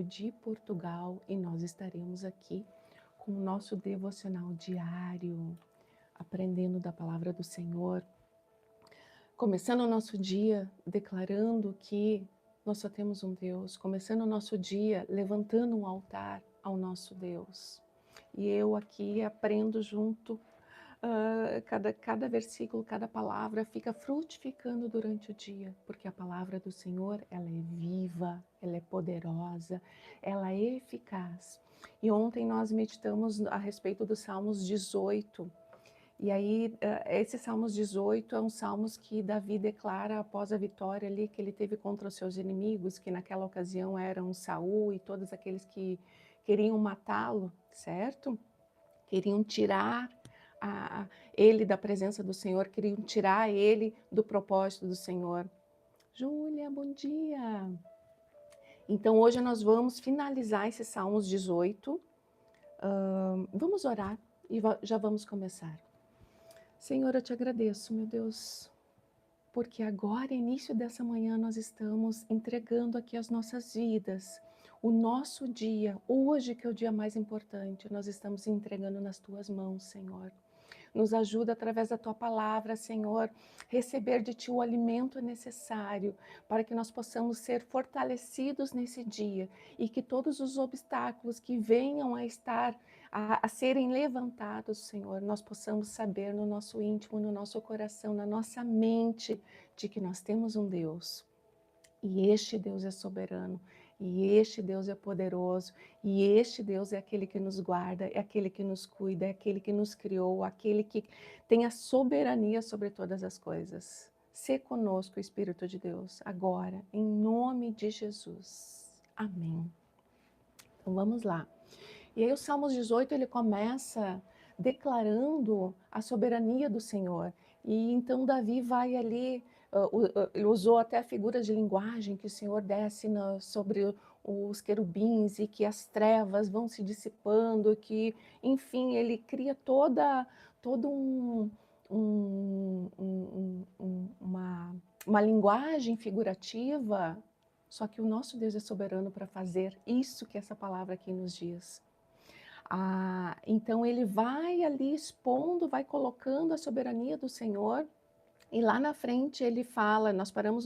de Portugal e nós estaremos aqui com o nosso devocional diário, aprendendo da palavra do Senhor, começando o nosso dia declarando que nós só temos um Deus, começando o nosso dia levantando um altar ao nosso Deus. E eu aqui aprendo junto, cada versículo, cada palavra fica frutificando durante o dia, porque a palavra do Senhor, ela é viva, ela é poderosa, ela é eficaz. E ontem nós meditamos a respeito dos Salmos 18, e aí esse Salmos 18 é um Salmos que Davi declara após a vitória ali que ele teve contra os seus inimigos, que naquela ocasião eram Saul e todos aqueles que queriam matá-lo, certo? Queriam tirar ele da presença do Senhor, queriam tirar ele do propósito do Senhor. Júlia, bom dia! Então hoje nós vamos finalizar esse Salmos 18. Vamos orar e já vamos começar. Senhor, eu te agradeço, meu Deus, porque agora, início dessa manhã, nós estamos entregando aqui as nossas vidas, o nosso dia, hoje que é o dia mais importante, nós estamos entregando nas tuas mãos, Senhor. Nos ajuda através da tua palavra, Senhor, receber de ti o alimento necessário para que nós possamos ser fortalecidos nesse dia e que todos os obstáculos que venham a serem levantados, Senhor, nós possamos saber no nosso íntimo, no nosso coração, na nossa mente, de que nós temos um Deus. E este Deus é soberano, e este Deus é poderoso, e este Deus é aquele que nos guarda, é aquele que nos cuida, é aquele que nos criou, aquele que tem a soberania sobre todas as coisas. Sê conosco, Espírito de Deus, agora, em nome de Jesus. Amém. Então vamos lá. E aí o Salmos 18, ele começa declarando a soberania do Senhor. E então Davi vai ali, ele usou até figuras de linguagem, que o Senhor desce sobre os querubins e que as trevas vão se dissipando, que, enfim, ele cria todo uma linguagem figurativa, só que o nosso Deus é soberano para fazer isso que essa palavra aqui nos diz. Então ele vai ali expondo, vai colocando a soberania do Senhor, e lá na frente ele fala, nós paramos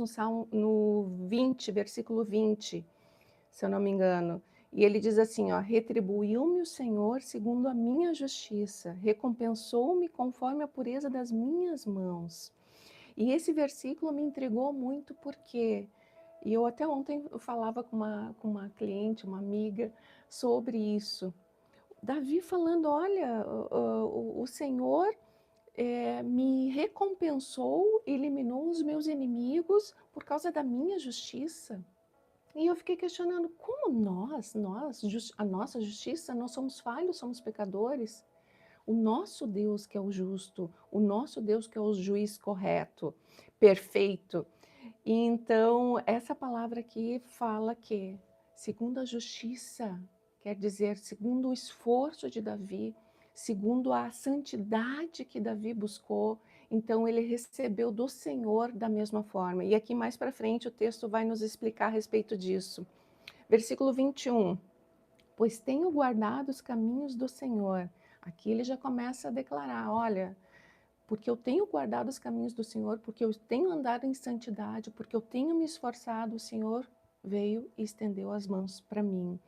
no 20, versículo 20, se eu não me engano, e ele diz assim, ó, retribuiu-me o Senhor segundo a minha justiça, recompensou-me conforme a pureza das minhas mãos. E esse versículo me intrigou muito porque, e eu até ontem eu falava com uma cliente, uma amiga, sobre isso. Davi falando, olha, o Senhor me recompensou, eliminou os meus inimigos por causa da minha justiça. E eu fiquei questionando, como a nossa justiça, nós somos falhos, somos pecadores. O nosso Deus que é o justo, o nosso Deus que é o juiz correto, perfeito. E então, essa palavra aqui fala que, segundo a justiça, quer dizer, segundo o esforço de Davi, segundo a santidade que Davi buscou, então ele recebeu do Senhor da mesma forma. E aqui mais para frente o texto vai nos explicar a respeito disso. Versículo 21. Pois tenho guardado os caminhos do Senhor. Aqui ele já começa a declarar, olha, porque eu tenho guardado os caminhos do Senhor, porque eu tenho andado em santidade, porque eu tenho me esforçado, o Senhor veio e estendeu as mãos para mim.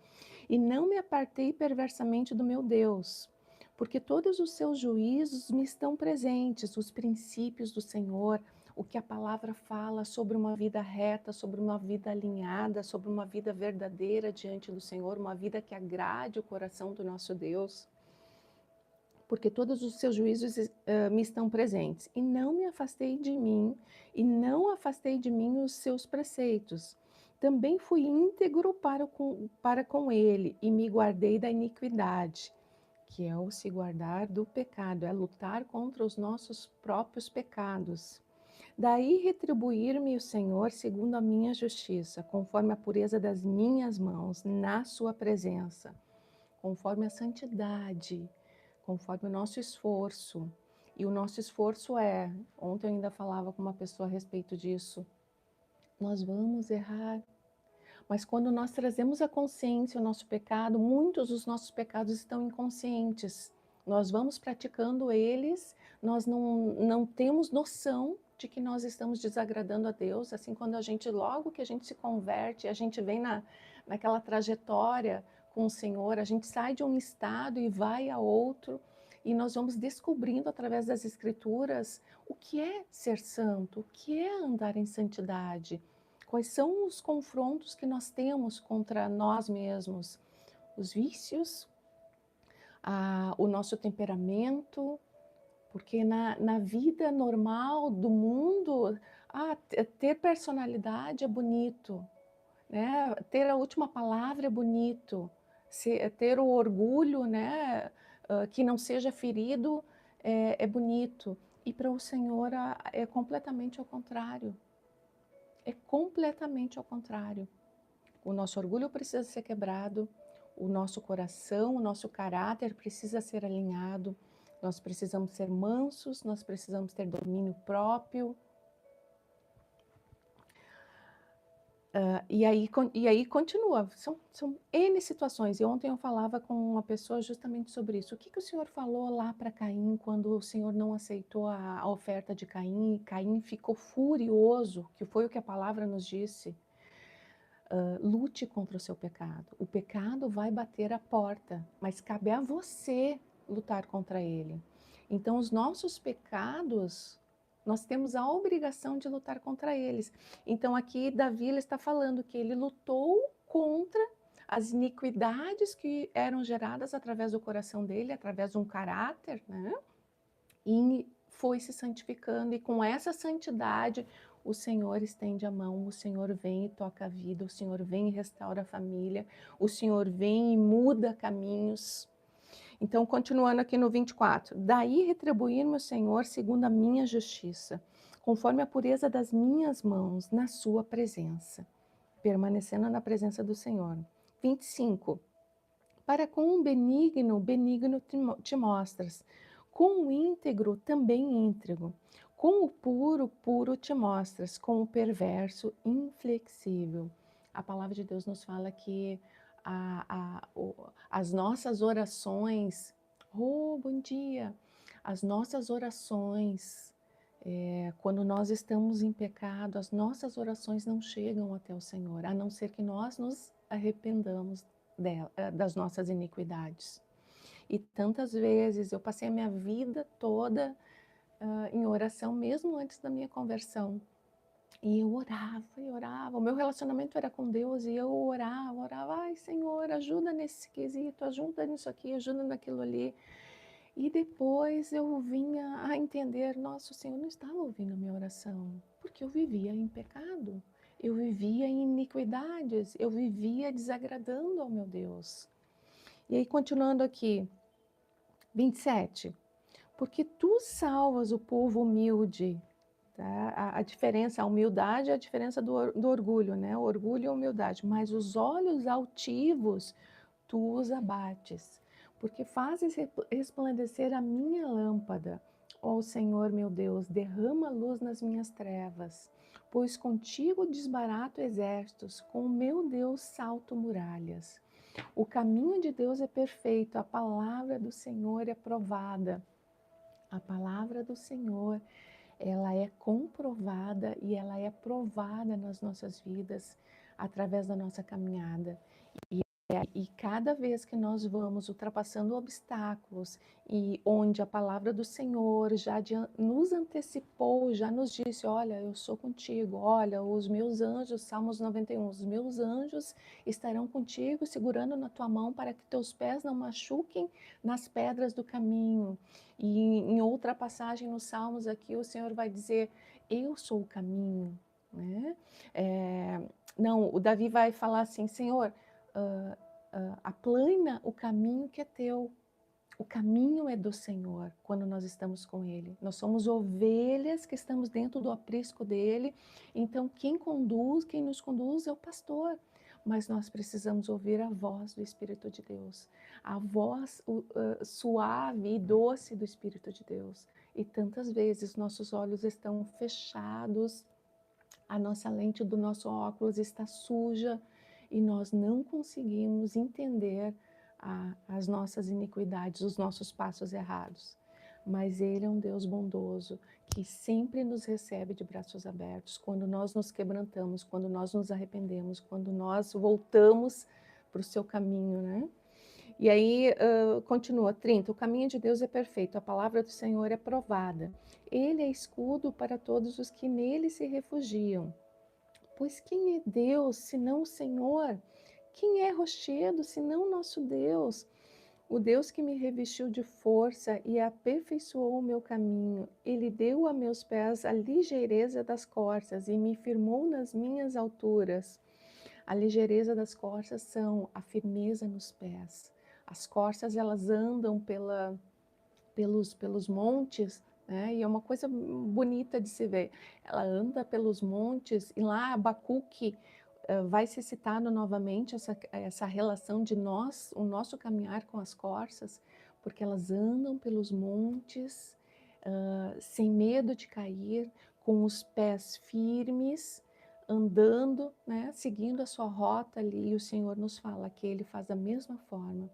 E não me apartei perversamente do meu Deus, porque todos os seus juízos me estão presentes, os princípios do Senhor, o que a palavra fala sobre uma vida reta, sobre uma vida alinhada, sobre uma vida verdadeira diante do Senhor, uma vida que agrade o coração do nosso Deus. Porque todos os seus juízos me estão presentes. E não me afastei de mim, e não afastei de mim os seus preceitos. Também fui íntegro para com ele, e me guardei da iniquidade, que é o se guardar do pecado, é lutar contra os nossos próprios pecados. Daí retribuir-me o Senhor segundo a minha justiça, conforme a pureza das minhas mãos, na sua presença, conforme a santidade, conforme o nosso esforço. E o nosso esforço ontem eu ainda falava com uma pessoa a respeito disso, nós vamos errar, Mas quando nós trazemos à consciência o nosso pecado, muitos dos nossos pecados estão inconscientes. Nós vamos praticando eles, nós não temos noção de que nós estamos desagradando a Deus. Assim, quando logo que a gente se converte, a gente vem naquela trajetória com o Senhor, a gente sai de um estado e vai a outro, e nós vamos descobrindo através das Escrituras o que é ser santo, o que é andar em santidade. Quais são os confrontos que nós temos contra nós mesmos? Os vícios, o nosso temperamento, porque na vida normal do mundo, ter personalidade é bonito, né? Ter a última palavra é bonito, ter o orgulho, né, que não seja ferido é bonito. E para o Senhor é completamente ao contrário. É completamente ao contrário. O nosso orgulho precisa ser quebrado, o nosso coração, o nosso caráter precisa ser alinhado, nós precisamos ser mansos, nós precisamos ter domínio próprio. E aí continua, são N situações. E ontem eu falava com uma pessoa justamente sobre isso. O que o Senhor falou lá para Caim, quando o Senhor não aceitou a oferta de Caim, e Caim ficou furioso, que foi o que a palavra nos disse. Lute contra o seu pecado. O pecado vai bater a porta, mas cabe a você lutar contra ele. Então, os nossos pecados, nós temos a obrigação de lutar contra eles. Então, aqui Davi ele está falando que ele lutou contra as iniquidades que eram geradas através do coração dele, através de um caráter, né? E foi se santificando, e com essa santidade o Senhor estende a mão, o Senhor vem e toca a vida, o Senhor vem e restaura a família, o Senhor vem e muda caminhos. Então, continuando aqui no 24, daí retribuir-me o Senhor segundo a minha justiça, conforme a pureza das minhas mãos na sua presença, permanecendo na presença do Senhor. 25, para com o benigno, benigno te mostras, com o íntegro, também íntegro, com o puro, puro te mostras, com o perverso, inflexível. A palavra de Deus nos fala que as nossas orações, bom dia, as nossas orações, quando nós estamos em pecado, as nossas orações não chegam até o Senhor, a não ser que nós nos arrependamos das nossas iniquidades. E tantas vezes eu passei a minha vida toda em oração, mesmo antes da minha conversão. E eu orava e orava. O meu relacionamento era com Deus e eu orava. Ai, Senhor, ajuda nesse quesito, ajuda nisso aqui, ajuda naquilo ali. E depois eu vinha a entender, nossa, o Senhor não estava ouvindo a minha oração, porque eu vivia em pecado. Eu vivia em iniquidades, eu vivia desagradando ao meu Deus. E aí, continuando aqui, 27. Porque tu salvas o povo humilde. Tá? A diferença, a humildade é a diferença do orgulho, né? O orgulho e a humildade. Mas os olhos altivos, tu os abates. Porque fazes resplandecer a minha lâmpada. Ó Senhor meu Deus, derrama luz nas minhas trevas. Pois contigo desbarato exércitos, com o meu Deus salto muralhas. O caminho de Deus é perfeito, a palavra do Senhor é provada. A palavra do Senhor, ela é comprovada e ela é provada nas nossas vidas através da nossa caminhada. E cada vez que nós vamos ultrapassando obstáculos e onde a palavra do Senhor já nos antecipou, já nos disse, olha, eu sou contigo, olha, os meus anjos, Salmos 91, os meus anjos estarão contigo, segurando na tua mão para que teus pés não machuquem nas pedras do caminho. E em outra passagem nos Salmos aqui, o Senhor vai dizer, eu sou o caminho, né? Não, o Davi vai falar assim, Senhor, aplana o caminho que é teu. O caminho é do Senhor quando nós estamos com Ele. Nós somos ovelhas que estamos dentro do aprisco dEle. Então, quem nos conduz é o pastor. Mas nós precisamos ouvir a voz do Espírito de Deus. A voz suave e doce do Espírito de Deus. E tantas vezes nossos olhos estão fechados, a nossa lente do nosso óculos está suja, e nós não conseguimos entender as nossas iniquidades, os nossos passos errados. Mas Ele é um Deus bondoso, que sempre nos recebe de braços abertos, quando nós nos quebrantamos, quando nós nos arrependemos, quando nós voltamos para o seu caminho, né? E aí, continua, 30, o caminho de Deus é perfeito, a palavra do Senhor é provada. Ele é escudo para todos os que nele se refugiam. Pois quem é Deus, senão o Senhor? Quem é rochedo, senão o nosso Deus? O Deus que me revestiu de força e aperfeiçoou o meu caminho. Ele deu a meus pés a ligeireza das corças e me firmou nas minhas alturas. A ligeireza das corças são a firmeza nos pés. As corças, elas andam pelos montes, né? E é uma coisa bonita de se ver. Ela anda pelos montes e lá Abacuque vai ser citado novamente essa relação de nós, o nosso caminhar com as corças, porque elas andam pelos montes sem medo de cair, com os pés firmes, andando, né, seguindo a sua rota ali, e o Senhor nos fala que Ele faz da mesma forma.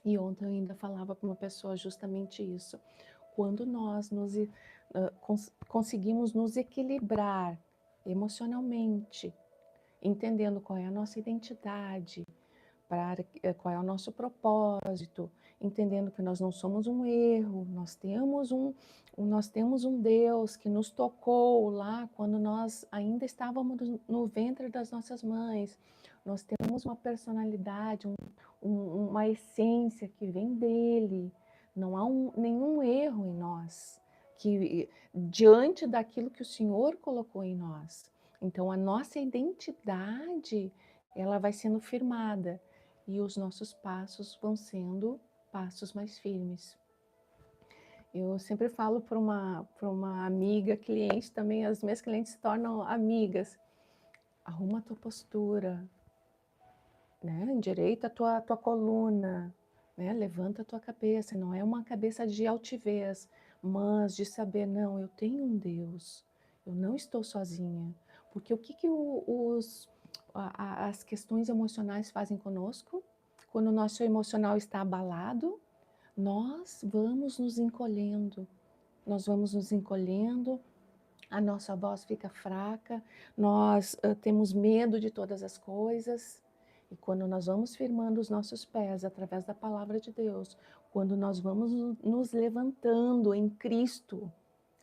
E ontem eu ainda falava para uma pessoa justamente isso. Quando nós conseguimos nos equilibrar emocionalmente, entendendo qual é a nossa identidade, qual é o nosso propósito, entendendo que nós não somos um erro, nós temos um Deus que nos tocou lá quando nós ainda estávamos no ventre das nossas mães. Nós temos uma personalidade, uma essência que vem dele. Não há nenhum erro em nós, diante daquilo que o Senhor colocou em nós. Então, a nossa identidade, ela vai sendo firmada e os nossos passos vão sendo passos mais firmes. Eu sempre falo para uma amiga, cliente também, as minhas clientes se tornam amigas. Arruma a tua postura, né? Endireita a tua coluna, né? Levanta a tua cabeça. Não é uma cabeça de altivez, mas de saber, não, eu tenho um Deus, eu não estou sozinha. Porque o que as questões emocionais fazem conosco? Quando o nosso emocional está abalado, nós vamos nos encolhendo, a nossa voz fica fraca, nós temos medo de todas as coisas. E quando nós vamos firmando os nossos pés através da palavra de Deus, quando nós vamos nos levantando em Cristo,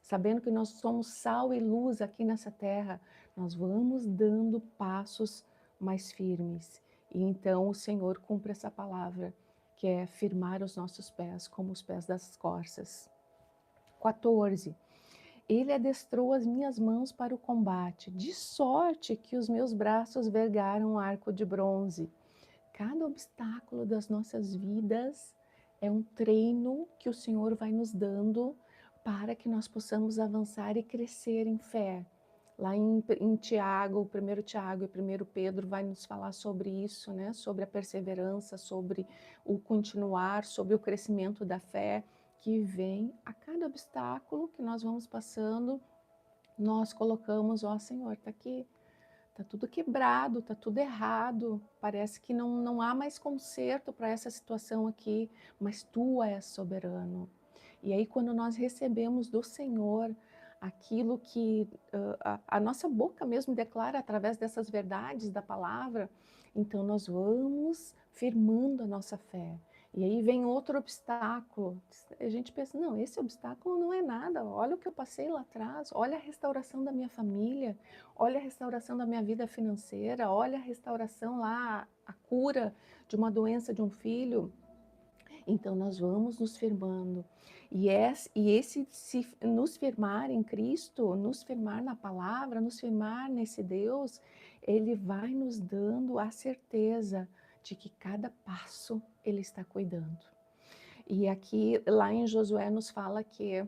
sabendo que nós somos sal e luz aqui nessa terra, nós vamos dando passos mais firmes. E então o Senhor cumpre essa palavra, que é firmar os nossos pés como os pés das corças. 14. Ele adestrou as minhas mãos para o combate, de sorte que os meus braços vergaram um arco de bronze. Cada obstáculo das nossas vidas é um treino que o Senhor vai nos dando para que nós possamos avançar e crescer em fé. Lá em Tiago, 1 Tiago e 1 Pedro vai nos falar sobre isso, né? Sobre a perseverança, sobre o continuar, sobre o crescimento da fé que vem a cada obstáculo que nós vamos passando. Nós colocamos, ó Senhor, está aqui, está tudo quebrado, está tudo errado, parece que não há mais conserto para essa situação aqui, mas Tu és soberano. E aí quando nós recebemos do Senhor aquilo que a nossa boca mesmo declara através dessas verdades da palavra, então nós vamos firmando a nossa fé. E aí vem outro obstáculo. A gente pensa, não, esse obstáculo não é nada. Olha o que eu passei lá atrás, olha a restauração da minha família, olha a restauração da minha vida financeira, olha a restauração lá, a cura de uma doença de um filho. Então nós vamos nos firmando. E esse se nos firmar em Cristo, nos firmar na palavra, nos firmar nesse Deus, Ele vai nos dando a certeza de que cada passo Ele está cuidando. E aqui, lá em Josué, nos fala que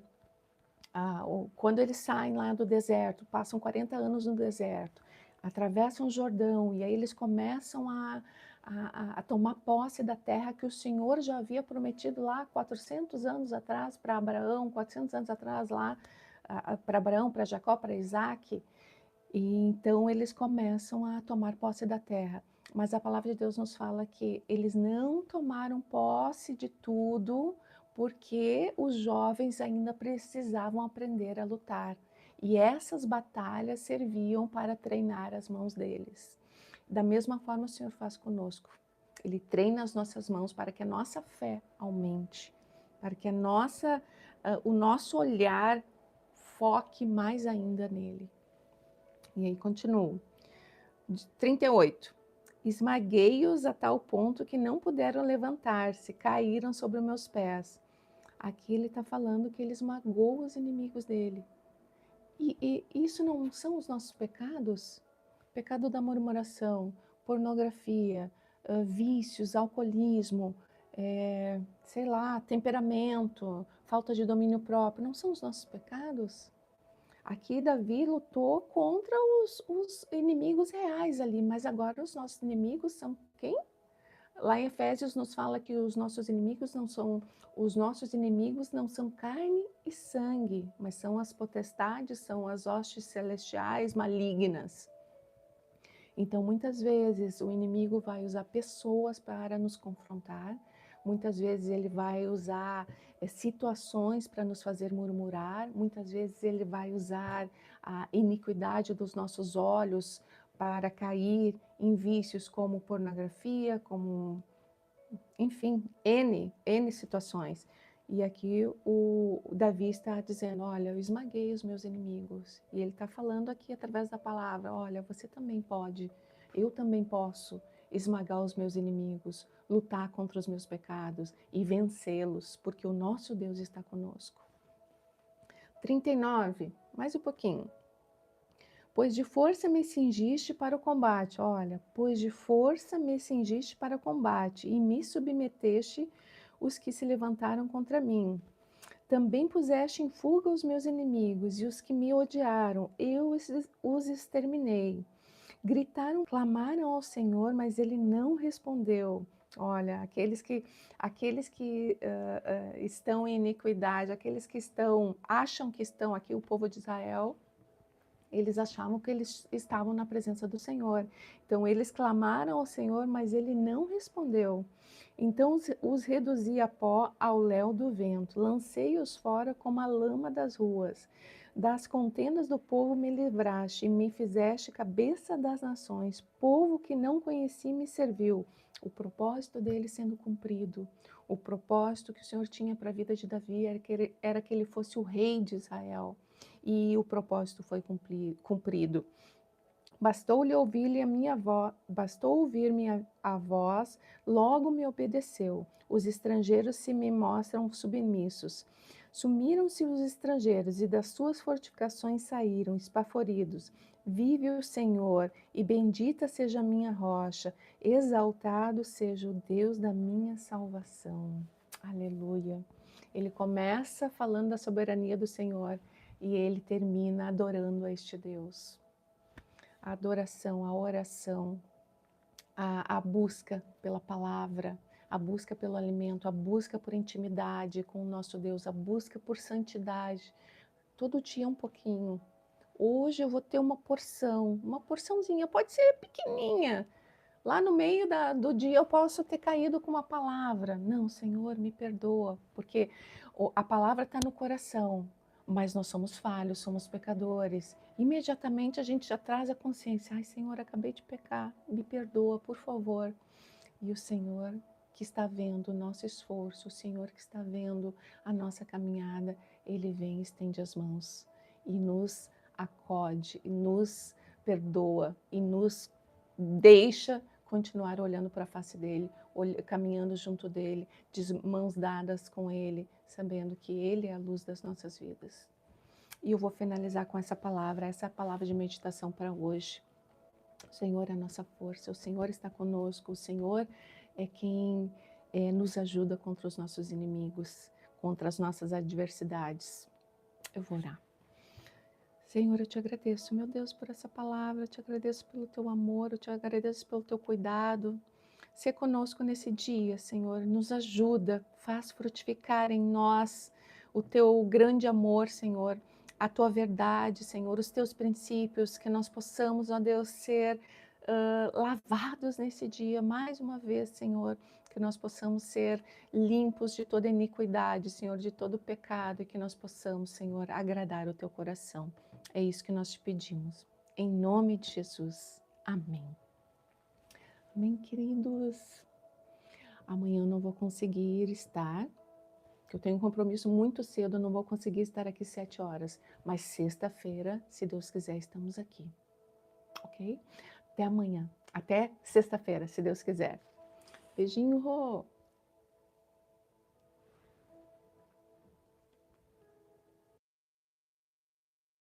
quando eles saem lá do deserto, passam 40 anos no deserto, atravessam o Jordão, e aí eles começam a tomar posse da terra que o Senhor já havia prometido lá 400 anos atrás para Abraão, 400 anos atrás lá para Abraão, para Jacó, para Isaac. E então eles começam a tomar posse da terra. Mas a palavra de Deus nos fala que eles não tomaram posse de tudo, porque os jovens ainda precisavam aprender a lutar. E essas batalhas serviam para treinar as mãos deles. Da mesma forma, o Senhor faz conosco. Ele treina as nossas mãos para que a nossa fé aumente, para que o nosso olhar foque mais ainda nele. E aí continua. 38. Esmaguei-os a tal ponto que não puderam levantar-se, caíram sobre os meus pés. Aqui ele está falando que ele esmagou os inimigos dele. E isso não são os nossos pecados? Pecado da murmuração, pornografia, vícios, alcoolismo, sei lá, temperamento, falta de domínio próprio, não são os nossos pecados? Aqui Davi lutou contra os inimigos reais ali, mas agora os nossos inimigos são quem? Lá em Efésios nos fala que os nossos inimigos não são carne e sangue, mas são as potestades, são as hostes celestiais malignas. Então, muitas vezes o inimigo vai usar pessoas para nos confrontar, muitas vezes ele vai usar situações para nos fazer murmurar, muitas vezes ele vai usar a iniquidade dos nossos olhos para cair em vícios como pornografia, como, enfim, N situações. E aqui o Davi está dizendo, olha, eu esmaguei os meus inimigos. E ele está falando aqui através da palavra, olha, você também pode, eu também posso esmagar os meus inimigos, lutar contra os meus pecados e vencê-los, porque o nosso Deus está conosco. 39, mais um pouquinho. Pois de força me cingiste para o combate, olha, pois de força me cingiste para o combate e me submeteste os que se levantaram contra mim. Também puseste em fuga os meus inimigos e os que me odiaram, eu os exterminei. Gritaram, clamaram ao Senhor, mas ele não respondeu. Olha, aqueles que estão em iniquidade, aqueles que acham que estão aqui, o povo de Israel, eles achavam que eles estavam na presença do Senhor. Então, eles clamaram ao Senhor, mas ele não respondeu. Então, os reduzi a pó ao léu do vento, lancei-os fora como a lama das ruas. Das contendas do povo me livraste e me fizeste cabeça das nações. Povo que não conheci me serviu. O propósito dele sendo cumprido. O propósito que o Senhor tinha para a vida de Davi era que ele fosse o rei de Israel. E o propósito foi cumprido. Bastou-lhe ouvir a minha voz, bastou ouvir a voz, logo me obedeceu. Os estrangeiros se me mostram submissos. Sumiram-se os estrangeiros e das suas fortificações saíram esbaforidos. Vive o Senhor, e bendita seja a minha rocha, exaltado seja o Deus da minha salvação. Aleluia. Ele começa falando da soberania do Senhor e ele termina adorando a este Deus. A adoração, a oração, a busca pela palavra, a busca pelo alimento, a busca por intimidade com o nosso Deus, a busca por santidade. Todo dia um pouquinho. Hoje eu vou ter uma porçãozinha, pode ser pequenininha. Lá no meio do dia eu posso ter caído com uma palavra. Não, Senhor, me perdoa, porque a palavra está no coração, mas nós somos falhos, somos pecadores. Imediatamente a gente já traz a consciência. Ai, Senhor, acabei de pecar, me perdoa, por favor. E o Senhor que está vendo o nosso esforço, o Senhor que está vendo a nossa caminhada, Ele vem e estende as mãos e nos acode, e nos perdoa e nos deixa continuar olhando para a face dele, caminhando junto dele, de mãos dadas com ele, sabendo que ele é a luz das nossas vidas. E eu vou finalizar com essa é a palavra de meditação para hoje. O Senhor é a nossa força, o Senhor está conosco, o Senhor é quem nos ajuda contra os nossos inimigos, contra as nossas adversidades. Eu vou orar. Senhor, eu te agradeço, meu Deus, por essa palavra, eu te agradeço pelo teu amor, eu te agradeço pelo teu cuidado. Se conosco nesse dia, Senhor, nos ajuda, faz frutificar em nós o teu grande amor, Senhor, a tua verdade, Senhor, os teus princípios, que nós possamos, ó Deus, ser lavados nesse dia, mais uma vez, Senhor, que nós possamos ser limpos de toda iniquidade, Senhor, de todo pecado, e que nós possamos, Senhor, agradar o Teu coração. É isso que nós te pedimos. Em nome de Jesus. Amém. Amém, queridos. Amanhã eu não vou conseguir estar, que eu tenho um compromisso muito cedo, eu não vou conseguir estar aqui 7 horas. Mas sexta-feira, se Deus quiser, estamos aqui. Ok? Até amanhã. Até sexta-feira, se Deus quiser. Beijinho, Rô!